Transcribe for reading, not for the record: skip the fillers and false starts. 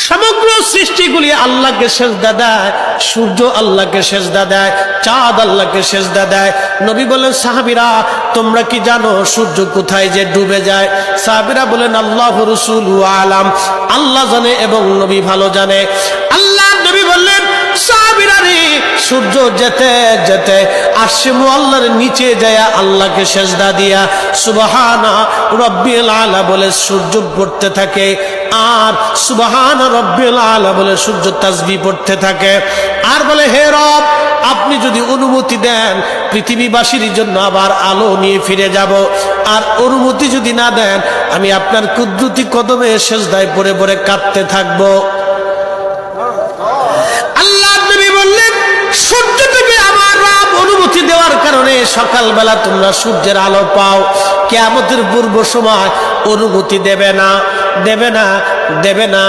সমগ্র সৃষ্টিগুলি আল্লাহকে সেজদা দেয়, সূর্য আল্লাহকে সেজদা দেয়, চাঁদ আল্লাহকে সেজদা দেয়। নবী বলেন, সাহাবীরা তোমরা কি জানো সূর্য কোথায় যে ডুবে যায়? সাহাবীরা বলেন, আল্লাহু রাসূলু আলাম, আল্লাহ জানে এবং নবী ভালো জানে। আল্লাহ নবী বললেন, সাহাবীরা রে, সূর্য যেতে যেতে আরশে মুআল্লার নিচে যায় আল্লাহকে সেজদা দিয়া সুবহানা রাব্বিল আলা বলে সূর্য পড়তে থাকে, আর সুবহান রাব্বিল আলা বলে সূর্য তাসবিহ পড়তে থাকে, আর বলে, হে রব, আপনি যদি অনুমতি দেন পৃথিবীবাসীর জন্য আবার আলো নিয়ে ফিরে যাব, আর অনুমতি যদি না দেন আমি আপনার কুদরতি কদমে সেজদায় পড়ে পড়ে কাঁদতে থাকবো। আল্লাহ নবী বললেন, সূর্য থেকে আমার রব অনুমতি দেওয়ার কারণে সকালবেলা তোমরা সূর্যের আলো পাও। কিয়ামতের পূর্ব সময় অনুমতি দেবে না, দেবে না, দেবে না।